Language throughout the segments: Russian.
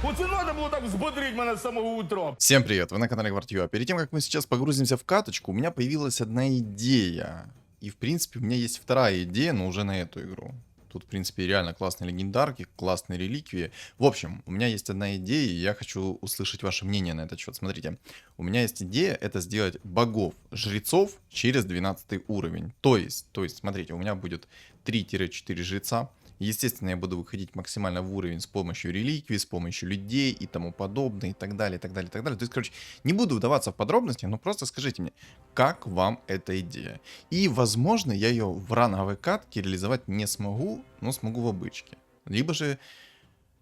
Оце надо было так взбодрить меня с самого утра. Всем привет, вы на канале Гвардио. Перед тем, как мы сейчас погрузимся в каточку, у меня появилась одна идея. И, в принципе, у меня есть вторая идея, но уже на эту игру. Тут, в принципе, реально классные легендарки, классные реликвии. В общем, у меня есть одна идея, и я хочу услышать ваше мнение на этот счет. Смотрите, у меня есть идея, это сделать богов, жрецов через 12 уровень. То есть, смотрите, у меня будет 3-4 жреца. Естественно, я буду выходить максимально в уровень с помощью реликвий, с помощью людей и тому подобное, и так далее, и так далее, и так далее. То есть, короче, не буду вдаваться в подробности, но просто скажите мне, как вам эта идея? И, возможно, я ее в ранговой катке реализовать не смогу, но смогу в обычке. Либо же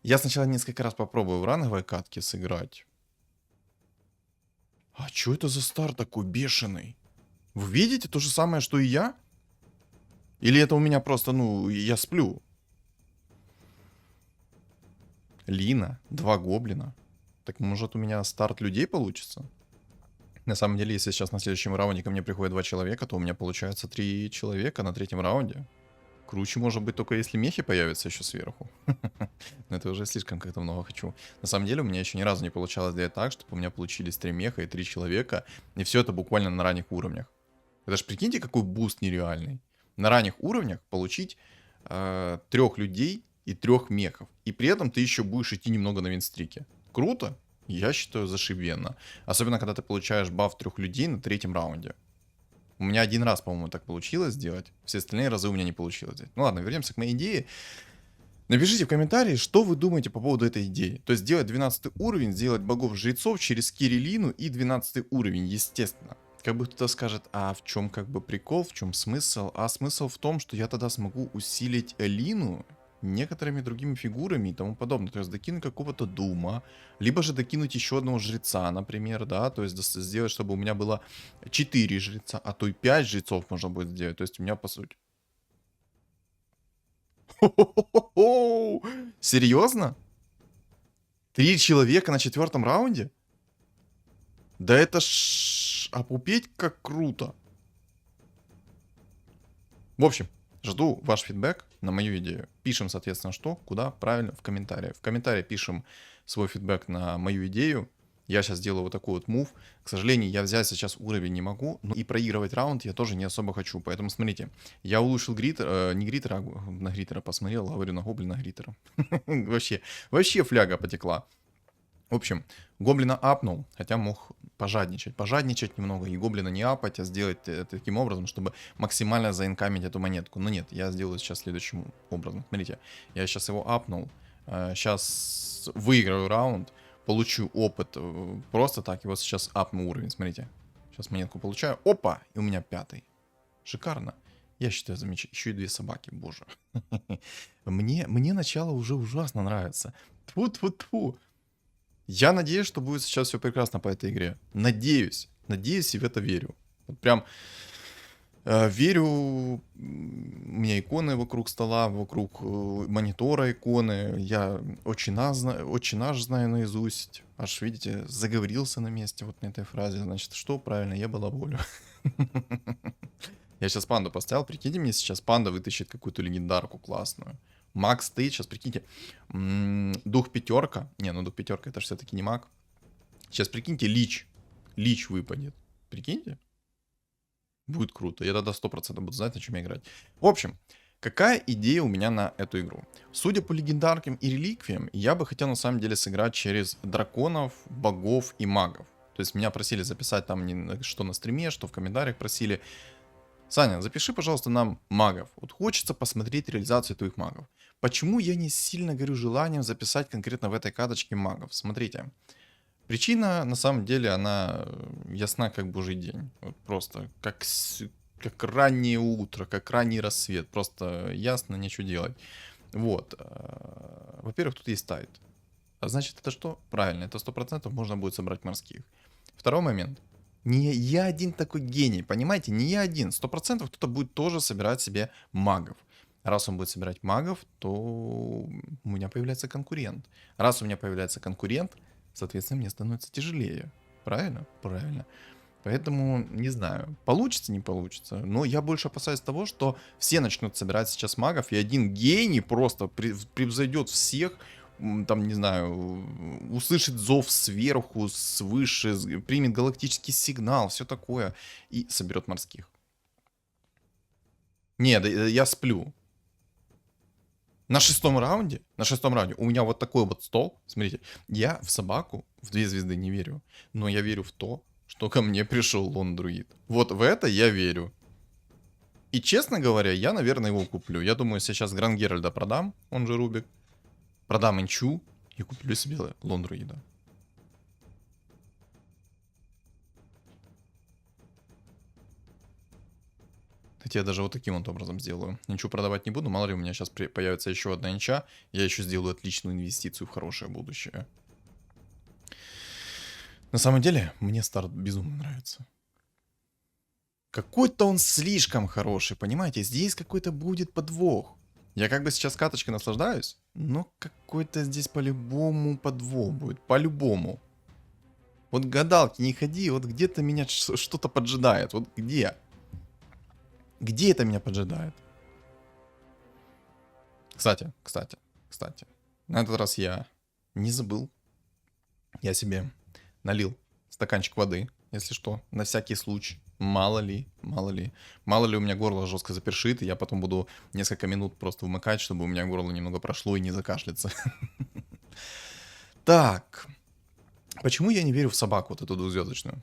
я сначала несколько раз попробую в ранговой катке сыграть. А что это за стар такой бешеный? Вы видите то же самое, что и я? Или это у меня просто, ну, я сплю? Лина, 2 гоблина. Так может у меня старт людей получится? На самом деле, если сейчас на следующем раунде ко мне приходят 2 человека, то у меня получается 3 человека на третьем раунде. Круче может быть только если мехи появятся еще сверху. Но это уже слишком как-то много хочу. На самом деле у меня еще ни разу не получалось сделать так, чтобы у меня получились 3 меха и 3 человека. И все это буквально на ранних уровнях. Это ж прикиньте, какой буст нереальный. На ранних уровнях получить 3 людей и 3 мехов. И при этом ты еще будешь идти немного на винстрике. Круто? Я считаю, зашибенно. Особенно, когда ты получаешь баф 3 людей на третьем раунде. У меня один раз, по-моему, так получилось сделать. Все остальные разы у меня не получилось сделать. Ну ладно, вернемся к моей идее. Напишите в комментарии, что вы думаете по поводу этой идеи. То есть сделать 12 уровень, сделать богов-жрецов через Кириллину и 12 уровень, естественно. Как бы кто-то скажет, а в чем как бы прикол, в чем смысл? А смысл в том, что я тогда смогу усилить Лину некоторыми другими фигурами и тому подобное. То есть докинуть какого-то Дума, либо же докинуть еще одного жреца, например, да, то есть сделать, чтобы у меня было 4 жреца, а то и 5 жрецов можно будет сделать. То есть у меня по сути... Серьезно? 3 человека на 4-м раунде? Да это ж... Опупеть как круто. В общем, жду ваш фидбэк на мою идею. Пишем, соответственно, что, куда, правильно, в комментариях. В комментариях пишем свой фидбэк на мою идею. Я сейчас делаю вот такой вот мув. К сожалению, я взять сейчас уровень не могу, но и проигрывать раунд я тоже не особо хочу. Поэтому смотрите, я улучшил гритер, не гритера, а на гритера посмотрел, говорю, на гоблина гритера. Вообще фляга потекла. В общем, гоблина апнул, хотя мог пожадничать немного, и гоблина не апать, а сделать это таким образом, чтобы максимально заинкамить эту монетку. Но нет, я сделаю сейчас следующим образом. Смотрите, я сейчас его апнул, сейчас выиграю раунд, получу опыт просто так, и вот сейчас апну уровень, смотрите. Сейчас монетку получаю, опа, и у меня 5-й. Шикарно. Я считаю, замечательно. Еще и 2 собаки, боже. Мне начало уже ужасно нравится. Тьфу-тьфу-тьфу. Я надеюсь, что будет сейчас все прекрасно по этой игре. Надеюсь. Надеюсь и в это верю. Вот прям верю. У меня иконы вокруг стола, вокруг монитора иконы. Я очень наш знаю наизусть. Аж, видите, заговорился на месте вот на этой фразе. Значит, что правильно? Я балаболю. Я сейчас панду поставил. Прикиньте, мне сейчас панда вытащит какую-то легендарку классную. Маг стоит, сейчас прикиньте, дух 5. Не, ну дух 5 это же все-таки не маг. Сейчас прикиньте, лич выпадет. Прикиньте. Будет круто. Я тогда 100% буду знать, на чем играть. В общем, какая идея у меня на эту игру? Судя по легендаркам и реликвиям, я бы хотел на самом деле сыграть через драконов, богов и магов. То есть меня просили записать там что на стриме, что в комментариях просили. Саня, запиши, пожалуйста, нам магов. Вот хочется посмотреть реализацию твоих магов. Почему я не сильно горю желанием записать конкретно в этой каточке магов? Смотрите. Причина, на самом деле, она ясна как божий день. Вот просто как раннее утро, как ранний рассвет. Просто ясно, нечего делать. Вот. Во-первых, тут есть тайт. А значит, это что? Правильно, это 100% можно будет собрать морских. Второй момент. Не я один такой гений, понимаете? Не я один. 100% кто-то будет тоже собирать себе магов. Раз он будет собирать магов, то у меня появляется конкурент. Раз у меня появляется конкурент, соответственно, мне становится тяжелее. Правильно? Правильно. Поэтому, не знаю, получится, не получится. Но я больше опасаюсь того, что все начнут собирать сейчас магов, и один гений просто превзойдет всех, там, не знаю, услышит зов сверху, свыше, примет галактический сигнал, все такое, и соберет морских. Не, да, я сплю. На шестом раунде у меня вот такой вот стол. Смотрите, я в собаку, в 2 звезды не верю, но я верю в то, что ко мне пришел лон-друид. Вот в это я верю. И, честно говоря, я, наверное, его куплю. Я думаю, сейчас Гранд Геральда продам, он же Рубик. Продам Инчу и куплю себе лон-друида. Хотя я даже вот таким вот образом сделаю. Ничего продавать не буду, мало ли у меня сейчас появится еще одна инча. Я еще сделаю отличную инвестицию в хорошее будущее. На самом деле, мне старт безумно нравится. Какой-то он слишком хороший, понимаете? Здесь какой-то будет подвох. Я как бы сейчас каточкой наслаждаюсь, но какой-то здесь по-любому подвох будет. По-любому. Вот гадалки не ходи, вот где-то меня что-то поджидает. Вот где? Где это меня поджидает? Кстати. На этот раз я не забыл. Я себе налил стаканчик воды, если что, на всякий случай. Мало ли у меня горло жестко запершит, и я потом буду несколько минут просто вмыкать, чтобы у меня горло немного прошло и не закашляться. Так. Почему я не верю в собаку, вот эту двухзвездочную?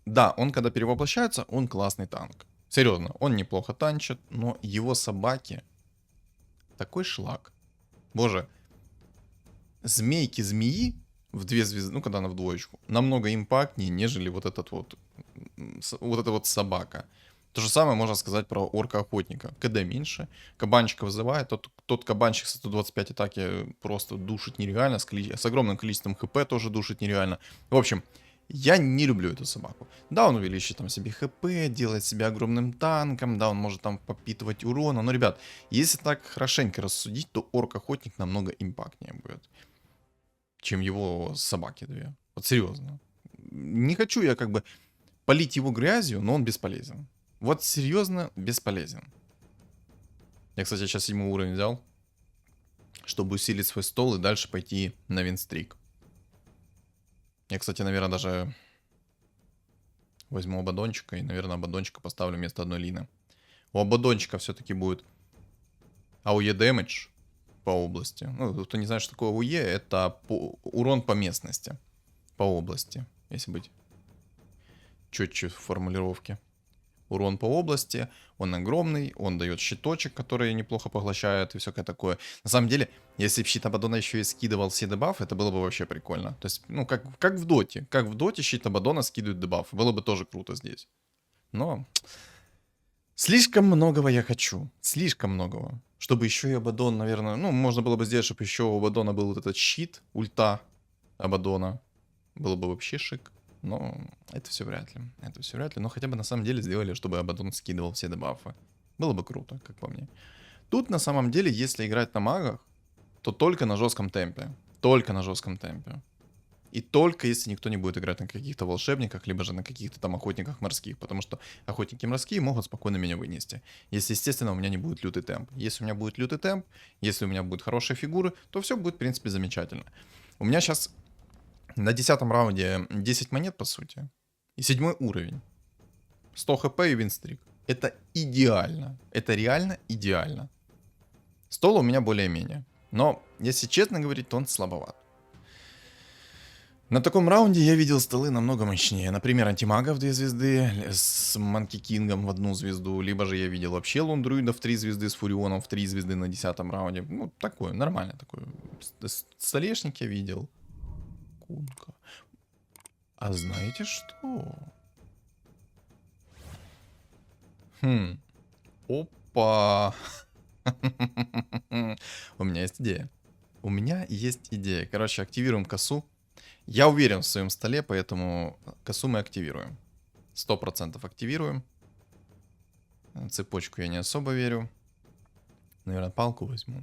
Да, он когда перевоплощается, он классный танк. Серьезно, он неплохо танчит, но его собаки такой шлак. Боже, змеи в 2 звезды, ну когда она в двоечку, намного импактнее, нежели вот эта вот собака. То же самое можно сказать про орка-охотника. КД меньше, кабанчика вызывает, тот кабанчик со 125 атаки просто душит нереально, с огромным количеством хп тоже душит нереально. В общем, я не люблю эту собаку. Да, он увеличит там себе хп, делает себя огромным танком, да, он может там подпитывать урона, но, ребят, если так хорошенько рассудить, то орк-охотник намного импактнее будет, чем его собаки 2. Вот серьезно. Не хочу я как бы полить его грязью, но он бесполезен. Вот серьезно бесполезен. Я, кстати, сейчас 7 уровень взял, чтобы усилить свой стол и дальше пойти на винстрик. Я, кстати, наверное, даже возьму Абадончика и, наверное, Абадончика поставлю вместо одной Лины. У Абадончика все-таки будет АОЕ дэмэдж по области. Ну, кто не знает, что такое АОЕ, это урон по местности. По области, если быть четче в формулировке. Урон по области, он огромный, он дает щиточек, который неплохо поглощает и всякое такое. На самом деле, если бы щит Абадона еще и скидывал все дебафы, это было бы вообще прикольно. То есть, ну, как в доте. Как в доте щит Абадона скидывает дебафы. Было бы тоже круто здесь. Но слишком многого я хочу. Слишком многого. Чтобы еще и Абадон, наверное... Ну, можно было бы сделать, чтобы еще у Абадона был вот этот щит, ульта Абадона. Было бы вообще шик. Но это все вряд ли. Это все вряд ли. Но хотя бы на самом деле сделали, чтобы Абадон скидывал все дебафы. Было бы круто, как по мне. Тут на самом деле, если играть на магах, то только на жестком темпе. Только на жестком темпе. И только если никто не будет играть на каких-то волшебниках, либо же на каких-то там охотниках морских. Потому что охотники морские могут спокойно меня вынести. Если, естественно, у меня не будет лютый темп. Если у меня будет лютый темп, если у меня будут хорошие фигуры, то все будет, в принципе, замечательно. У меня сейчас... На 10-м раунде 10 монет, по сути. И 7 уровень. 100 хп и винстрик. Это идеально. Это реально идеально. Стол у меня более-менее. Но, если честно говорить, то он слабоват. На таком раунде я видел столы намного мощнее. Например, антимага в 2 звезды с Манки Кингом в 1 звезду. Либо же я видел вообще лондруида в 3 звезды с Фурионом в 3 звезды на 10-м раунде. Ну, такое, нормально такое. Столешник я видел. Кунка. А знаете что? Опа. У меня есть идея. У меня есть идея. Короче, активируем косу. Я уверен в своем столе, поэтому косу мы активируем. 100% активируем. Цепочку я не особо верю. Наверное, палку возьму.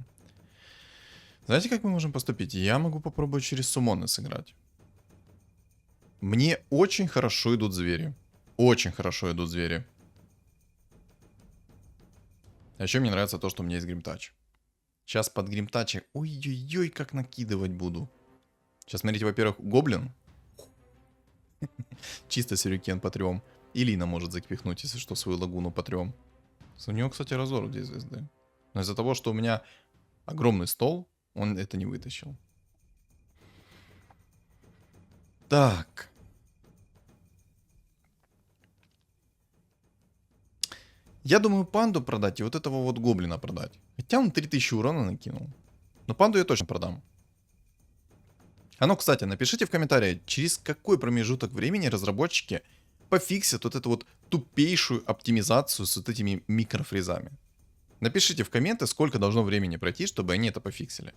Знаете, как мы можем поступить? Я могу попробовать через суммоны сыграть. Мне очень хорошо идут звери. Очень хорошо идут звери. А еще мне нравится то, что у меня есть гримтач. Сейчас под гримтачи. Ой-ой-ой, как накидывать буду. Сейчас, смотрите, во-первых, гоблин. Чисто сюрикен по 3. И Лина может запихнуть, если что, свою лагуну по 3. У него, кстати, разор 2 звезды. Но из-за того, что у меня огромный стол, он это не вытащил. Так. Я думаю, панду продать и вот этого вот гоблина продать. Хотя он 3000 урона накинул. Но панду я точно продам. А ну, кстати, напишите в комментариях, через какой промежуток времени разработчики пофиксят вот эту вот тупейшую оптимизацию с вот этими микрофрезами. Напишите в комменты, сколько должно времени пройти, чтобы они это пофиксили.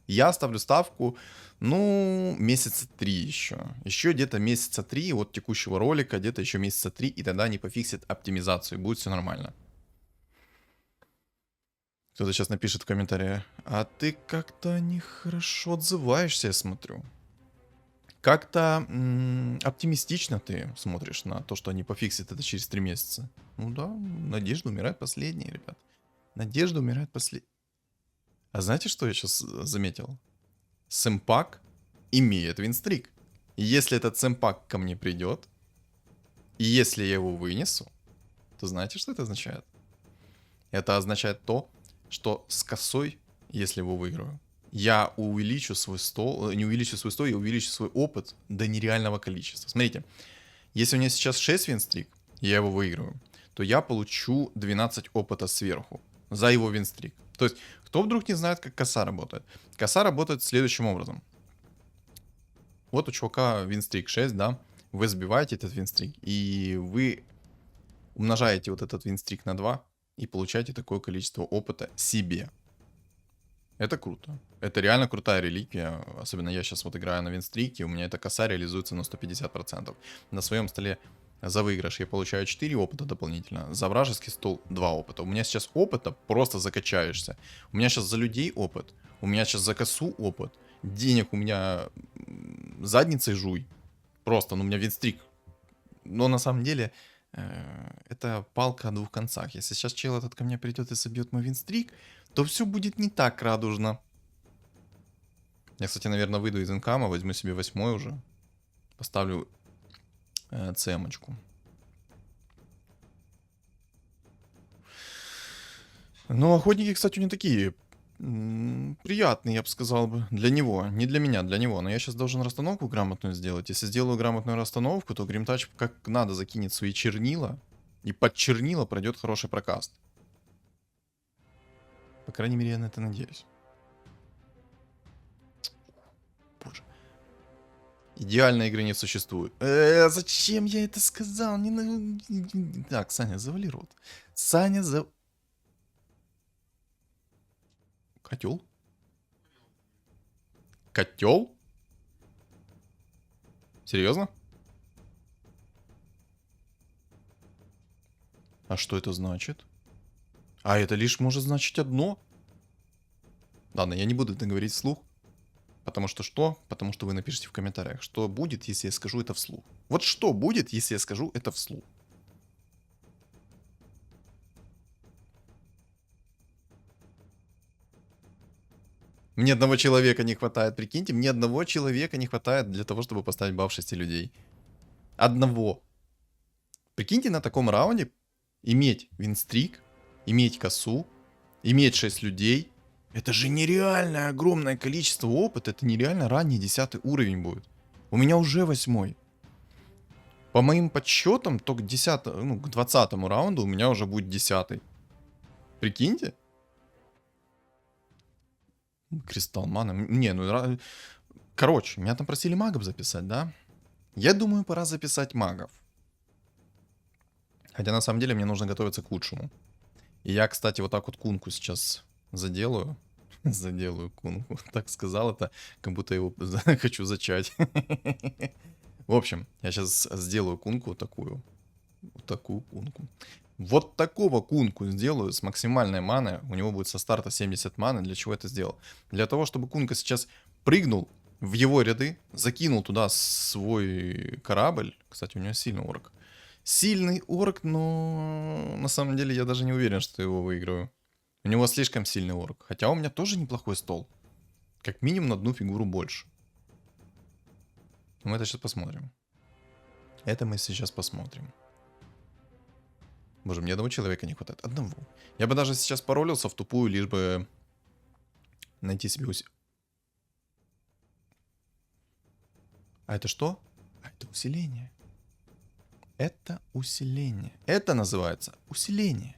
Я ставлю ставку, ну, месяца 3 еще. Еще где-то месяца 3 от текущего ролика, где-то еще месяца 3, и тогда они пофиксят оптимизацию, и будет все нормально. Кто-то сейчас напишет в комментариях, а ты как-то нехорошо отзываешься, я смотрю. Как-то оптимистично ты смотришь на то, что они пофиксят это через 3 месяца. Ну да, надежда умирает последней, ребят. Надежда умирает последней. А знаете, что я сейчас заметил? Сэмпак имеет винстрик. И если этот сэмпак ко мне придет, и если я его вынесу, то знаете, что это означает? Это означает то, что с косой, если его выиграю, я увеличу свой стол, не увеличу свой стол, я увеличу свой опыт до нереального количества. Смотрите, если у меня сейчас 6 винстрик, я его выиграю, то я получу 12 опыта сверху за его винстрик. То есть, кто вдруг не знает, как коса работает? Коса работает следующим образом. Вот у чувака винстрик 6, да? Вы сбиваете этот винстрик, и вы умножаете вот этот винстрик на 2, и получаете такое количество опыта себе. Это круто. Это реально крутая реликвия. Особенно я сейчас вот играю на винстрике, у меня эта коса реализуется на 150%. На своем столе за выигрыш я получаю 4 опыта дополнительно, за вражеский стол 2 опыта. У меня сейчас опыта просто закачаешься. У меня сейчас за людей опыт, у меня сейчас за косу опыт, денег у меня задницей жуй. Просто, ну у меня винстрик. Но на самом деле это палка о двух концах. Если сейчас чел этот ко мне придет и собьет мой винстрик, то все будет не так радужно. Я, кстати, наверное, выйду из инкама, возьму себе 8 уже. Поставлю цемочку. Ну, охотники, кстати, не такие приятные, я бы сказал бы. Для него. Не для меня, для него. Но я сейчас должен расстановку грамотную сделать. Если сделаю грамотную расстановку, то Гримтач как надо закинет свои чернила. И под чернила пройдет хороший прокаст. По крайней мере, я на это надеюсь. Боже. Идеальной игры не существует. Зачем я это сказал? Так, Саня, завали рот. Саня, Котел? Котел? Серьезно? А что это значит? А это лишь может значить одно. Ладно, я не буду это говорить вслух. Потому что что? Потому что вы напишите в комментариях, что будет, если я скажу это вслух. Вот что будет, если я скажу это вслух. Мне одного человека не хватает, прикиньте, мне одного человека не хватает для того, чтобы поставить баф 6 людей. Одного. Прикиньте, на таком раунде иметь винстрик, иметь косу, иметь 6 людей. Это же нереальное огромное количество опыта. Это нереально ранний 10 уровень будет. У меня уже 8. По моим подсчетам, то к 10, ну, к 20 раунду у меня уже будет 10. Прикиньте. Кристалл мана. Не, ну... Короче, меня там просили магов записать, да? Я думаю, пора записать магов. Хотя на самом деле мне нужно готовиться к лучшему. И я, кстати, вот так вот кунку сейчас заделаю. Заделаю кунку. Так сказал это, как будто его хочу зачать. В общем, я сейчас сделаю кунку вот такую. Вот такую кунку. Вот такого кунку сделаю с максимальной маной. У него будет со старта 70 маны. Для чего это сделал? Для того, чтобы кунка сейчас прыгнул в его ряды, закинул туда свой корабль. Кстати, у него сильный орк. Сильный орк, но на самом деле я даже не уверен, что его выиграю. У него слишком сильный орк. Хотя у меня тоже неплохой стол. Как минимум на одну фигуру больше. Мы это сейчас посмотрим. Это мы сейчас посмотрим. Боже, мне одного человека не хватает. Одного. Я бы даже сейчас паролился в тупую, лишь бы найти себе А это что? А это усиление. Это усиление. Это называется усиление.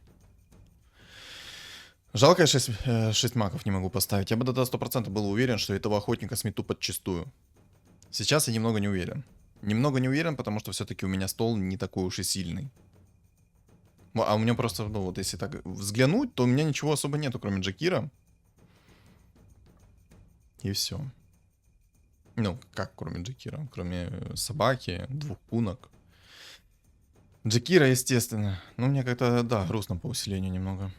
Жалко, я 6 маков не могу поставить. Я бы до 100% был уверен, что этого охотника смету подчистую. Сейчас я немного не уверен. Немного не уверен, потому что все-таки у меня стол не такой уж и сильный. А у меня просто, ну вот если так взглянуть, то у меня ничего особо нету, кроме Джакира. И все. Ну, как кроме Джакира? Кроме собаки, 2 кунок. Джакира, естественно. Ну, мне как-то, да, грустно по усилению немного.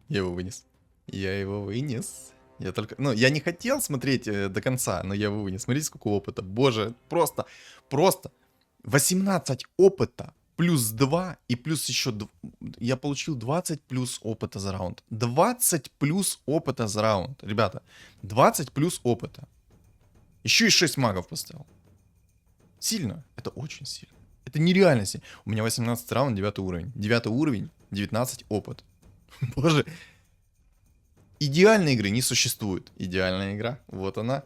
Я его вынес. Я его вынес. Я только... Ну, я не хотел смотреть до конца, но я его вынес. Смотрите, сколько опыта. Боже, просто 18 опыта плюс 2 и плюс еще... Я получил 20 плюс опыта за раунд. 20 плюс опыта за раунд. Ребята, 20 плюс опыта. Еще и 6 магов поставил. Сильно. Это очень сильно. Это нереально сильно. У меня 18 раунд, 9 уровень. 9 уровень, 19 опыт. Боже. Идеальной игры не существует. Идеальная игра. Вот она.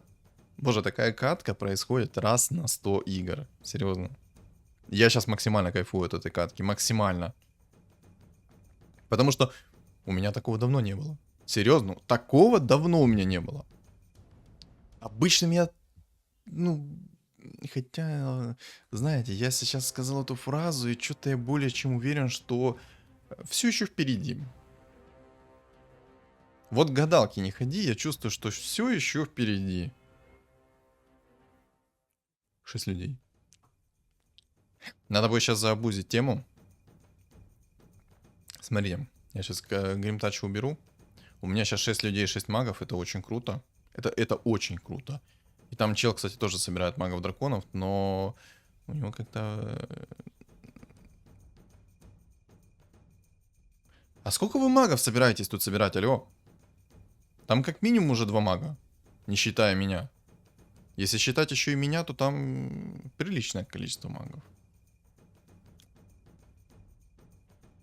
Боже, такая катка происходит раз на 100 игр. Серьезно. Я сейчас максимально кайфую от этой катки. Максимально. Потому что у меня такого давно не было. Серьезно. Такого давно у меня не было. Обычно я... Ну... Хотя, знаете, я сейчас сказал эту фразу, и что-то я более чем уверен, что все еще впереди. Вот к гадалке не ходи, я чувствую, что все еще впереди. 6 людей. Надо будет сейчас заобузить тему. Смотрите, я сейчас гримтач уберу. У меня сейчас 6 людей, 6 магов, это очень круто. Это очень круто. И там чел, кстати, тоже собирает магов-драконов, но у него как-то... А сколько вы магов собираетесь тут собирать, алло? Там как минимум уже 2 мага, не считая меня. Если считать еще и меня, то там приличное количество магов.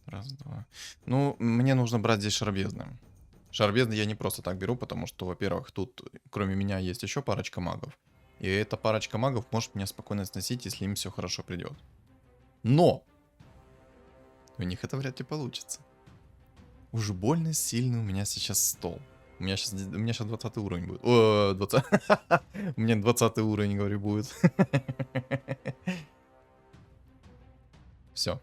Раз, два. Ну, мне нужно брать здесь шарбезны. Шарбезны я не просто так беру, потому что, во-первых, тут кроме меня есть еще парочка магов. И эта парочка магов может меня спокойно сносить, если им все хорошо придет. Но! У них это вряд ли получится. Уж больно сильный у меня сейчас стол. У меня сейчас 20 уровень будет. О, 20. У меня 20 уровень, говорю, будет. Все.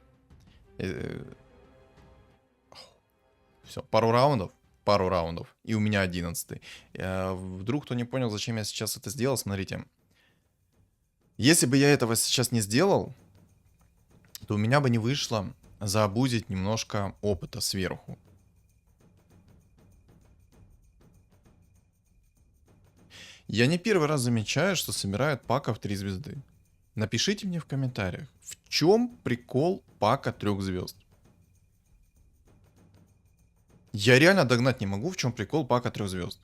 Все, пару раундов, и у меня 11. Вдруг кто не понял, зачем я сейчас это сделал, смотрите. Если бы я этого сейчас не сделал, то у меня бы не вышло заобузить немножко опыта сверху. Я не первый раз замечаю, что собирают паков 3 звезды. Напишите мне в комментариях, в чем прикол пака 3 звезд. Я реально догнать не могу, в чем прикол пака 3 звезд.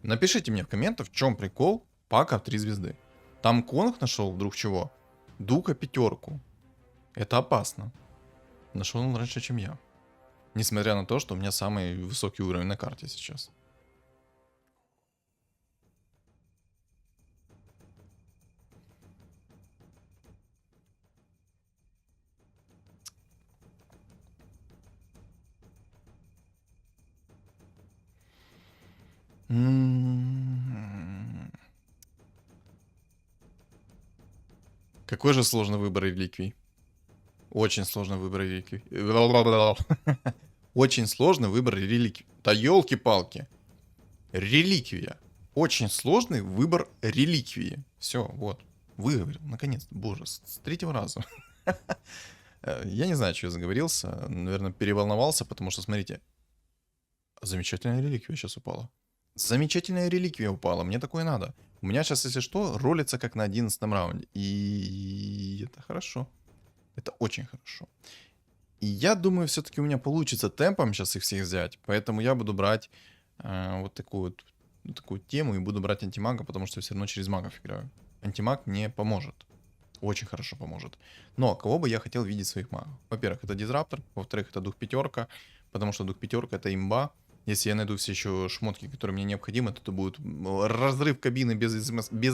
Напишите мне в комментах, в чем прикол пака 3 звезды. Там Конг нашел вдруг чего? Дука 5. Это опасно. Нашел он раньше, чем я. Несмотря на то, что у меня самый высокий уровень на карте сейчас. Какой же сложный выбор реликвий. Очень сложный выбор реликвий. Очень сложный выбор реликвий. Да елки-палки. Реликвия. Очень сложный выбор реликвии. Все, вот. Выговорил, наконец-то. Боже, с 3-го раза. Я не знаю, что я заговорился. Наверное, переволновался, потому что, смотрите. Замечательная реликвия сейчас упала. Замечательная реликвия упала. Мне такое надо. У меня сейчас, если что, ролится как на 11 раунде. И это хорошо. Это очень хорошо. И я думаю, все-таки у меня получится темпом сейчас их всех взять. Поэтому я буду брать вот такую тему и буду брать антимага, потому что я все равно через магов играю. Антимаг мне поможет. Очень хорошо поможет. Но кого бы я хотел видеть своих магов? Во-первых, это Дизраптор. Во-вторых, это Дух Пятерка. Потому что Дух Пятерка это имба. Если я найду все еще шмотки, которые мне необходимы, то это будет разрыв кабины без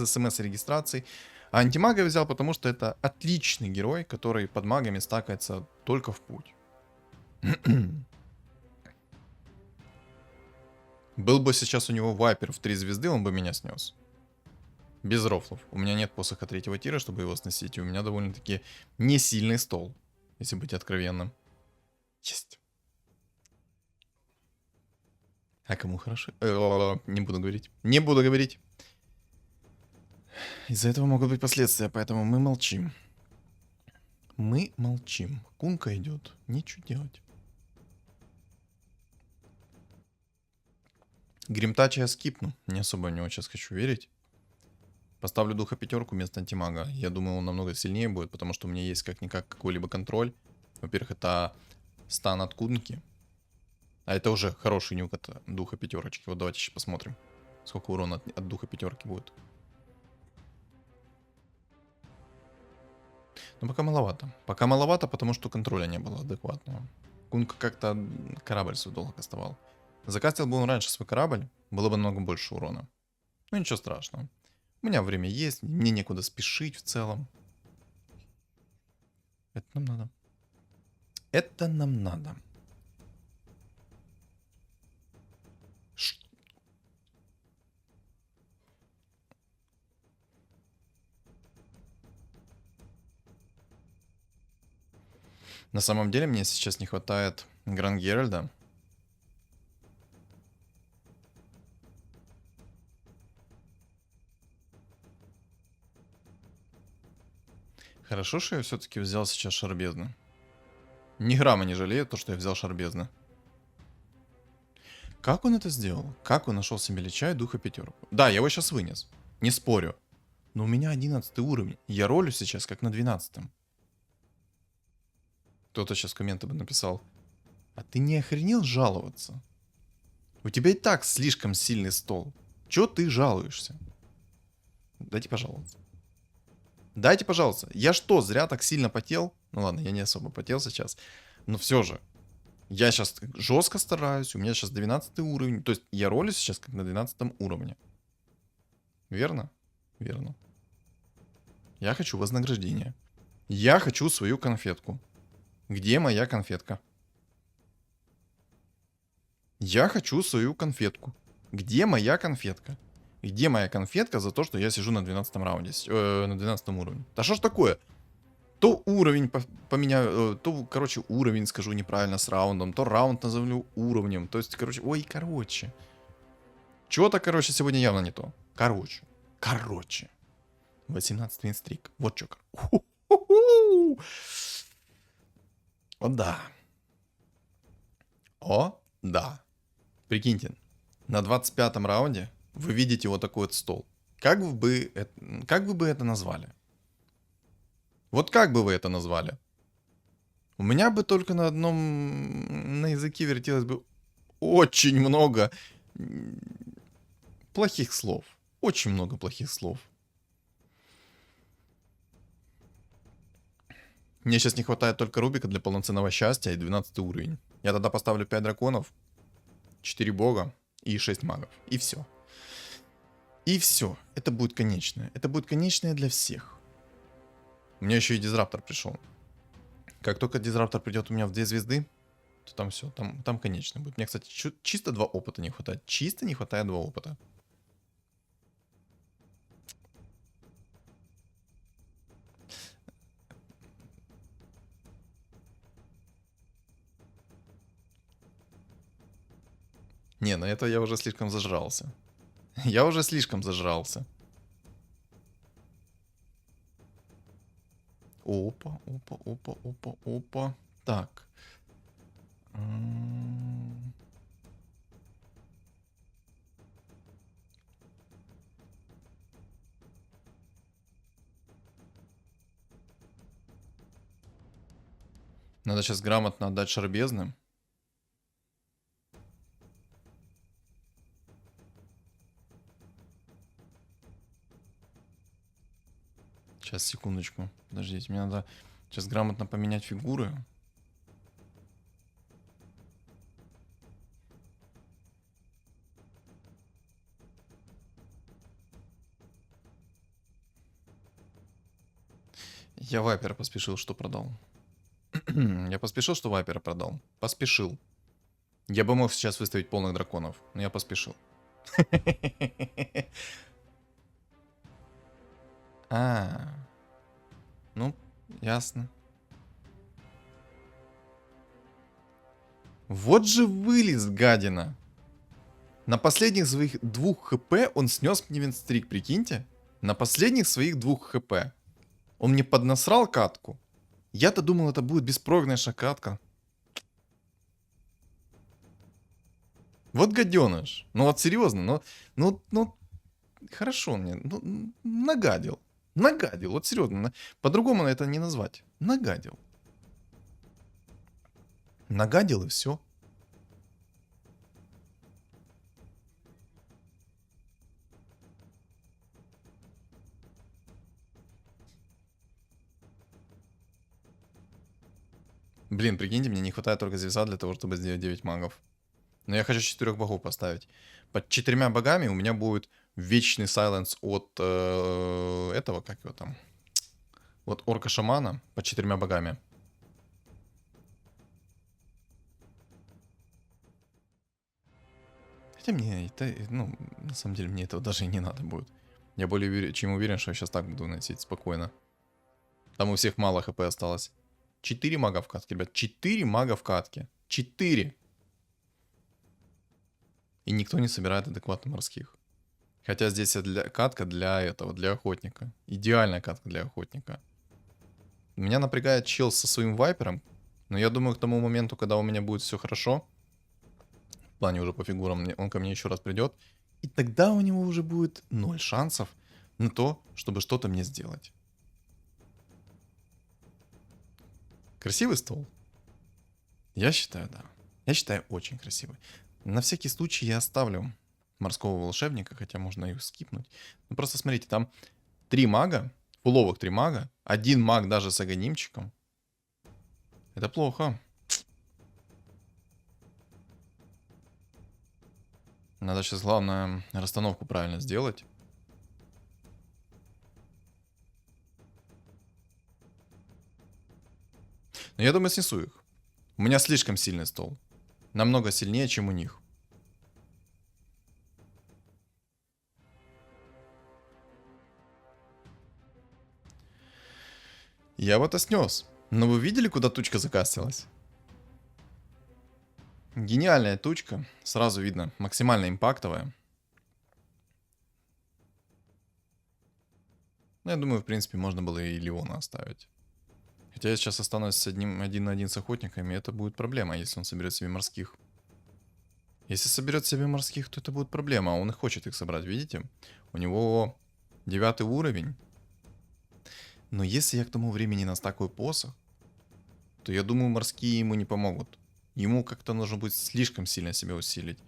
смс-регистрации. А антимага я взял, потому что это отличный герой, который под магами стакается только в путь. Был бы сейчас у него вайпер в 3 звезды, он бы меня снес. Без рофлов. У меня нет посоха 3-го тира, чтобы его сносить. И у меня довольно-таки не сильный стол, если быть откровенным. Есть. А кому хорошо? Не буду говорить. Не буду говорить. Из-за этого могут быть последствия, поэтому мы молчим. Мы молчим. Кунка идет. Нечего делать. Гримтача я скипну. Не особо в него сейчас хочу верить. Поставлю духа пятерку вместо антимага. Я думаю, он намного сильнее будет, потому что у меня есть как-никак какой-либо контроль. Во-первых, это стан от кунки. А это уже хороший нюк от духа пятерочки. Вот давайте сейчас посмотрим, сколько урона от духа пятерки будет. Но пока маловато. Пока маловато, потому что контроля не было адекватного. Кунка как-то корабль свой долго кастовал. Закастил бы он раньше свой корабль, было бы намного больше урона. Ну ничего страшного. У меня время есть, мне некуда спешить в целом. Это нам надо. Это нам надо. На самом деле мне сейчас не хватает Гранд-Геральда. Хорошо, что я все-таки взял сейчас Шарбезны. Ни грамма не жалею то, что я взял Шарбезны. Как он это сделал? Как он нашел себе Лича и Духа Пятерку? Да, я его сейчас вынес. Не спорю. Но у меня 11 уровень. Я ролю сейчас как на 12-м. Кто-то сейчас в комменты бы написал. А ты не охренел жаловаться? У тебя и так слишком сильный стол. Чё ты жалуешься? Дайте пожаловаться. Дайте, пожалуйста. Я что, зря так сильно потел? Ну ладно, я не особо потел сейчас. Но все же. Я сейчас жестко стараюсь. У меня сейчас 12 уровень. То есть я ролю сейчас как на 12 уровне. Верно? Верно. Я хочу вознаграждение. Я хочу свою конфетку. Где моя конфетка? Я хочу свою конфетку. Где моя конфетка? Где моя конфетка за то, что я сижу на 12 раунде? На 12 уровне. Да что ж такое? То уровень поменяю, то, короче, уровень скажу неправильно с раундом, то раунд назову уровнем. То есть, короче. Чего-то, короче, сегодня явно не то. Короче. 18 винстрик. Вот чё. О, да. О, да. Прикиньте, на 25-м раунде вы видите вот такой вот стол. Как вы бы это назвали? Вот как бы вы это назвали? У меня бы только на одном на языке вертелось бы очень много плохих слов. Очень много плохих слов. Мне сейчас не хватает только Рубика для полноценного счастья и 12 уровень. Я тогда поставлю 5 драконов, 4 бога и 6 магов. И все. И все. Это будет конечное. Это будет конечное для всех. У меня еще и Дизраптор пришел. Как только Дизраптор придет у меня в 2 звезды, то там все. Там конечное будет. Мне, кстати, чисто 2 опыта не хватает. Чисто не хватает 2 опыта. Не, на это я уже слишком зажрался. Я уже слишком зажрался. Опа, опа, опа, опа, опа. Так. Надо сейчас грамотно отдать шарбезным. Сейчас, секундочку. Подождите, мне надо сейчас грамотно поменять фигуры. Я вайпера поспешил, что продал. Я поспешил, что вайпера продал. Поспешил. Я бы мог сейчас выставить полных драконов, но я поспешил. А, ну, ясно. Вот же вылез, гадина. На последних своих 2 хп он снес мне винстрик, прикиньте. На последних своих 2 хп. Он мне поднасрал катку. Я-то думал, это будет беспроигрышная катка. Вот гаденыш. Ну вот серьезно, ну, хорошо мне, ну, нагадил. Нагадил, вот серьезно. По-другому это не назвать. Нагадил. Нагадил и все. Блин, прикиньте, мне не хватает только звезда для того, чтобы сделать 9 магов. Но я хочу 4 богов поставить. Под 4 богами у меня будет вечный сайленс от этого, как его там? Вот орка-шамана под 4 богами. Хотя мне это, ну, на самом деле, мне этого даже и не надо будет. Я более чем уверен, что я сейчас так буду носить спокойно. Там у всех мало хп осталось. 4 мага в катке, ребят. 4 мага в катке. 4. И никто не собирает адекватно морских. Хотя здесь катка для этого, для охотника. Идеальная катка для охотника. Меня напрягает чел со своим вайпером. Но я думаю, к тому моменту, когда у меня будет все хорошо, в плане уже по фигурам, он ко мне еще раз придет. И тогда у него уже будет 0 шансов на то, чтобы что-то мне сделать. Красивый стол? Я считаю, да. Я считаю, очень красивый. На всякий случай я оставлю морского волшебника, хотя можно их скипнуть. Ну просто смотрите, там 3 мага, фуловых 3 мага, 1 маг даже с аганимчиком. Это плохо. Надо сейчас, главное, расстановку правильно сделать. Но я думаю, снесу их. У меня слишком сильный стол. Намного сильнее, чем у них. Я вот это снес. Но вы видели, куда тучка закастилась? Гениальная тучка. Сразу видно. Максимально импактовая. Ну, я думаю, в принципе, можно было и Леона оставить. Хотя я сейчас останусь с один на один с охотниками, это будет проблема, если он соберет себе морских. Если соберет себе морских, то это будет проблема, а он и хочет их собрать, видите? У него 9 уровень. Но если я к тому времени настакаю посох, то я думаю, морские ему не помогут. Ему как-то нужно будет слишком сильно себя усилить.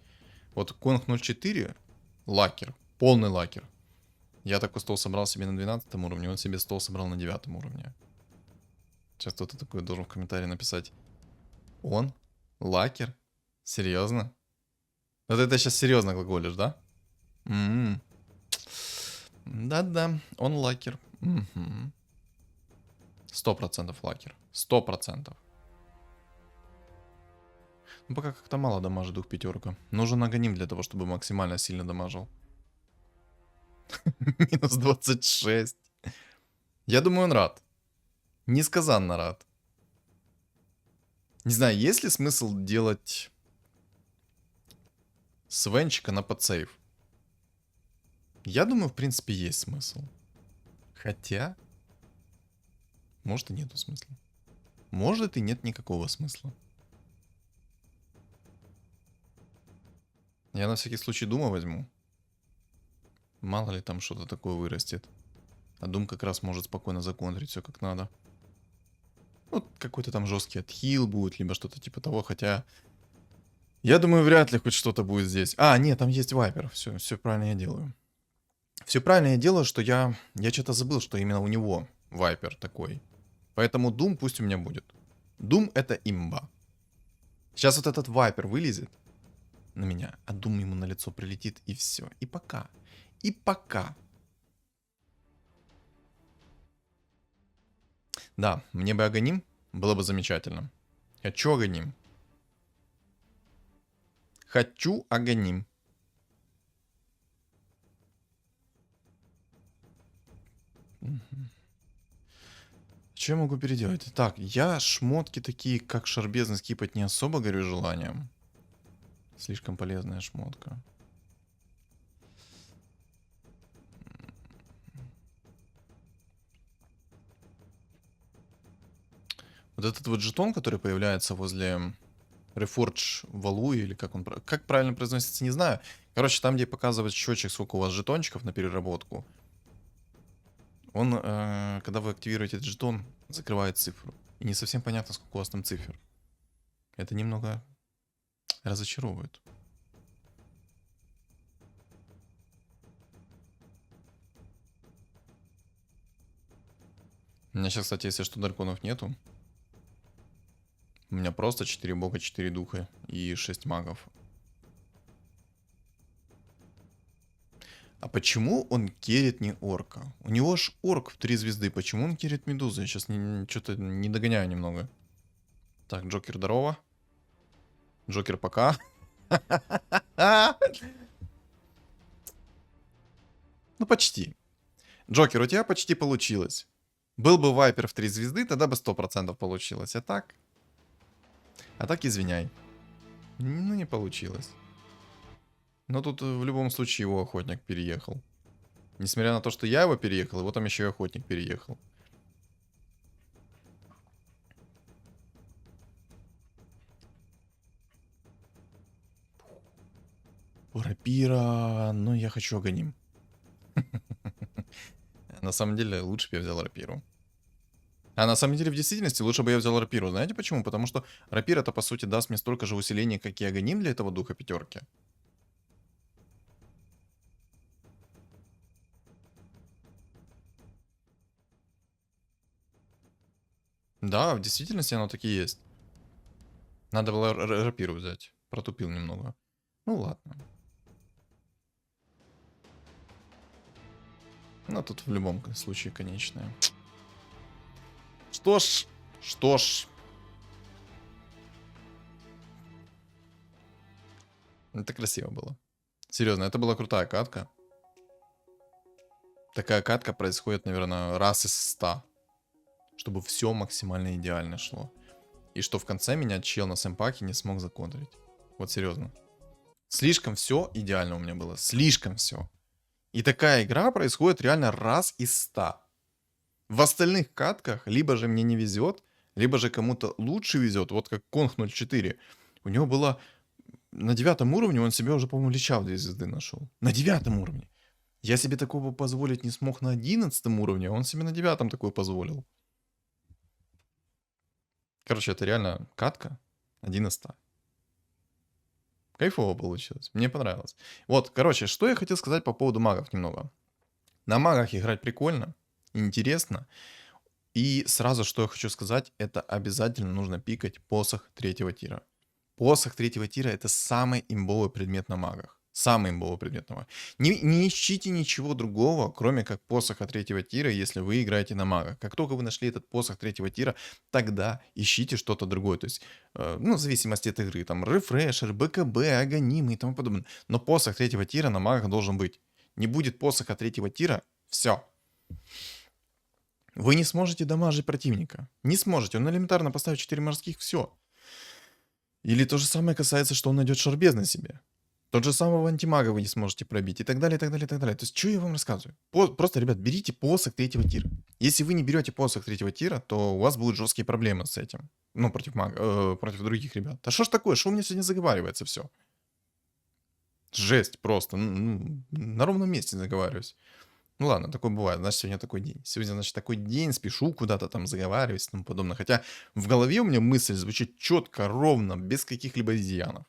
Вот Конг 04, лакер, полный лакер. Я такой стол собрал себе на 12 уровне, он себе стол собрал на 9 уровне. Сейчас кто-то такой должен в комментарии написать. Он? Лакер? Серьезно? Вот это сейчас серьезно глаголишь, да? Да-да, он лакер. 100% лакер. 100%. Ну, пока как-то мало дамажит 2 Нужен аганим для того, чтобы максимально сильно дамажил. Минус 26. Я думаю, он рад. Несказанно рад. Не знаю, есть ли смысл делать Свенчика на подсейв? Я думаю, в принципе, есть смысл. Хотя... Может и нету смысла. Может и нет никакого смысла. Я на всякий случай Дума возьму. Мало ли там что-то такое вырастет. А Дум как раз может спокойно законтрить все как надо. Ну, какой-то там жесткий отхил будет, либо что-то типа того, хотя... Я думаю, вряд ли хоть что-то будет здесь. А, нет, там есть вайпер. Все правильно я делаю. Все правильно я делаю, что я что-то забыл, что именно у него вайпер такой. Поэтому Doom пусть у меня будет. Doom это имба. Сейчас вот этот вайпер вылезет на меня, а Doom ему на лицо прилетит, и все. И пока. И пока. Да, мне бы Аганим, было бы замечательно. Хочу Аганим. Хочу Аганим. Что я могу переделать? Так, я шмотки такие, как шарбезный, скипать не особо горю желанием. Слишком полезная шмотка. Вот этот вот жетон, который появляется возле Reforge Value, или как он... Как правильно произносится, не знаю. Короче, там, где показывает счетчик, сколько у вас жетончиков на переработку, он, когда вы активируете этот жетон, закрывает цифру. И не совсем понятно, сколько у вас там цифр. Это немного разочаровывает. У меня сейчас, кстати, если что, драконов нету. У меня просто 4 бога, 4 духа и 6 магов. А почему он керит не орка? У него ж орк в 3 звезды. Почему он керит медузу? Я сейчас что-то не догоняю немного. Так, Джокер, здорово. Джокер, пока. Ну, почти. Джокер, у тебя почти получилось. Был бы вайпер в 3 звезды, тогда бы 100% получилось. А так? А так извиняй. Ну, не получилось. Но тут в любом случае его охотник переехал. Несмотря на то, что я его переехал, его там еще и охотник переехал. Рапира, но я хочу Аганим. На самом деле, лучше бы я взял рапиру. А на самом деле, в действительности, лучше бы я взял рапиру. Знаете почему? Потому что рапира это по сути даст мне столько же усиления, как и Аганим для этого духа пятерки. Да, в действительности оно таки есть. Надо было рапиру взять. Протупил немного. Ну ладно. Ну тут в любом случае конечное. Что ж. Это красиво было. Серьезно, это была крутая катка. Такая катка происходит, наверное, раз из 100. Чтобы все максимально идеально шло. И что в конце меня чел на сэмпаке не смог законтрить. Вот серьезно. Слишком все идеально у меня было. Слишком все. И такая игра происходит реально раз из 100. В остальных катках либо же мне не везет, либо же кому-то лучше везет. Вот как Конг 04. У него было... На 9 уровне он себе уже, по-моему, Лича в 2 звезды нашел. На 9 уровне. Я себе такого позволить не смог на 11 уровне, а он себе на 9 такое позволил. Короче, это реально катка 1 из 100. Кайфово получилось. Мне понравилось. Вот, короче, что я хотел сказать по поводу магов немного. На магах играть прикольно, интересно. И сразу, что я хочу сказать, это обязательно нужно пикать посох 3-го тира. Посох 3-го тира это самый имбовый предмет на магах. Самый имбовый предмет на магах. Не ищите ничего другого, кроме как посоха 3-го тира, если вы играете на магах. Как только вы нашли этот посох 3-го тира, тогда ищите что-то другое. То есть, ну, в зависимости от игры. Там, рефрешер, БКБ, аганимы и тому подобное. Но посох 3-го тира на магах должен быть. Не будет посоха 3-го тира, все. Вы не сможете дамажить противника. Не сможете. Он элементарно поставит 4 морских, все. Или то же самое касается, что он найдет шарбез на себе. Тот же самого антимага вы не сможете пробить. И так далее, и так далее, и так далее. То есть, что я вам рассказываю? Просто, ребят, берите посох 3-го тира. Если вы не берете посох 3-го тира, то у вас будут жесткие проблемы с этим. Ну, против мага, против других ребят. А что ж такое? Что у меня сегодня заговаривается все? Жесть просто. Ну, на ровном месте заговариваюсь. Ну ладно, такое бывает. Значит, сегодня такой день. Сегодня, значит, такой день, спешу куда-то там заговаривать и тому подобное. Хотя в голове у меня мысль звучит четко, ровно, без каких-либо изъянов.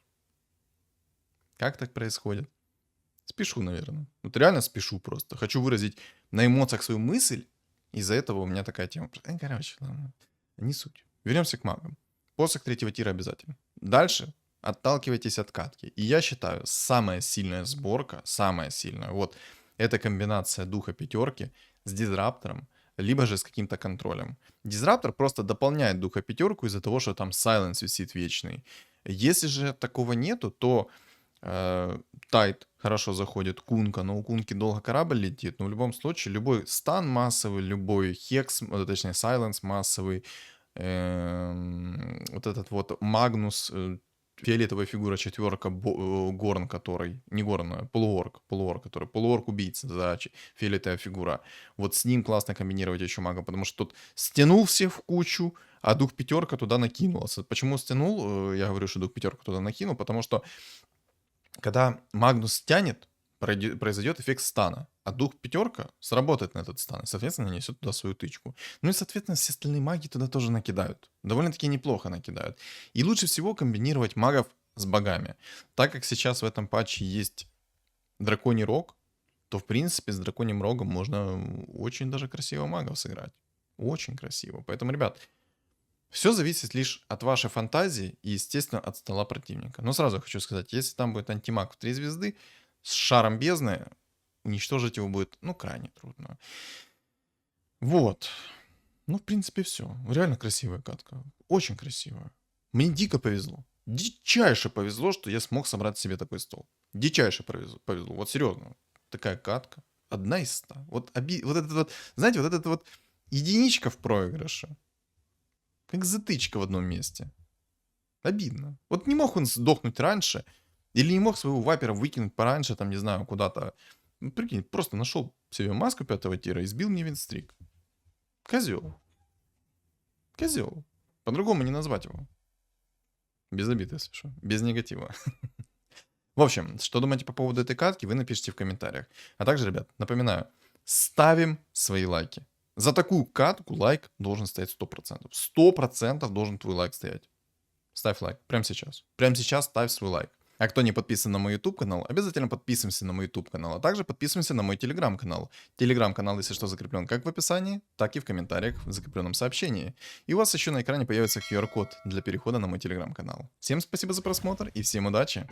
Как так происходит? Спешу, наверное. Вот реально спешу просто. Хочу выразить на эмоциях свою мысль. Из-за этого у меня такая тема. Короче, ладно. Не суть. Вернемся к магам. Посох третьего тира обязательно. Дальше отталкивайтесь от катки. И я считаю, самая сильная сборка, самая сильная, вот, это комбинация духа пятерки с дизраптором, либо же с каким-то контролем. Дизраптор просто дополняет духа пятерку из-за того, что там сайленс висит вечный. Если же такого нету, то Тайт хорошо заходит, Кунка, но у Кунки долго корабль летит, но в любом случае любой стан массовый, любой хекс, точнее сайленс массовый, вот этот вот Магнус, фиолетовая фигура четверка, Горн, который, не Горн, а полуорк, который, полуорк-убийца, да, фиолетовая фигура. Вот с ним классно комбинировать еще мага, потому что тот стянул всех в кучу, а дух пятерка туда накинулся. Почему стянул? Я говорю, что дух пятерка туда накинул, потому что когда Магнус тянет, произойдет эффект стана, а дух пятерка сработает на этот стан и, соответственно, нанесет туда свою тычку. Ну и, соответственно, все остальные маги туда тоже накидают. Довольно-таки неплохо накидают. И лучше всего комбинировать магов с богами. Так как сейчас в этом патче есть драконий рог, то, в принципе, с драконьим рогом можно очень даже красиво магов сыграть. Очень красиво. Поэтому, ребят, все зависит лишь от вашей фантазии и, естественно, от стола противника. Но сразу хочу сказать, если там будет антимаг в 3 звезды, с шаром бездны, уничтожить его будет, ну, крайне трудно. Вот. Ну, в принципе, все. Реально красивая катка. Очень красивая. Мне дико повезло. Дичайше повезло, что я смог собрать себе такой стол. Дичайше повезло. Вот серьезно. Такая катка. 1 из 100. Вот, вот этот вот, знаете, вот этот вот единичка в проигрыше. Как затычка в одном месте. Обидно. Вот не мог он сдохнуть раньше, или не мог своего вапера выкинуть пораньше, там, не знаю, куда-то. Ну, прикинь, просто нашел себе маску 5-го тира и сбил мне винстрик. Козел. Козел. По-другому не назвать его. Без обиды, если что. Без негатива. В общем, что думаете по поводу этой катки, вы напишите в комментариях. А также, ребят, напоминаю, ставим свои лайки. За такую катку лайк должен стоять 100%. 100% должен твой лайк стоять. Ставь лайк прямо сейчас. Прямо сейчас ставь свой лайк. А кто не подписан на мой YouTube канал, обязательно подписываемся на мой YouTube канал, а также подписываемся на мой Telegram канал. Telegram канал, если что, закреплен как в описании, так и в комментариях в закрепленном сообщении. И у вас еще на экране появится QR-код для перехода на мой Telegram канал. Всем спасибо за просмотр и всем удачи!